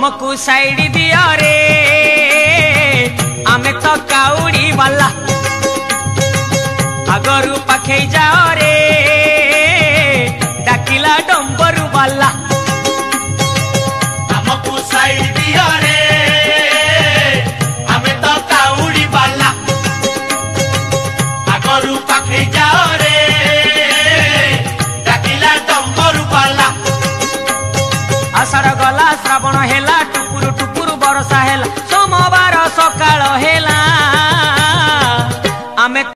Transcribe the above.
हमको साइड दिया रे आमे तो काउड़ी वाला आगरू पाखे जाओ रे डाकिला डंबरू वाला हमको साइड दिया रे आमे तो काउड़ी वाला आगरू पाखे जाओ रे डाकिला डंबरू वाला। आषाढ़ गला श्रावण हेला टुकुरु टुकुरु बरसा हेला सोमवार सकाळ हेला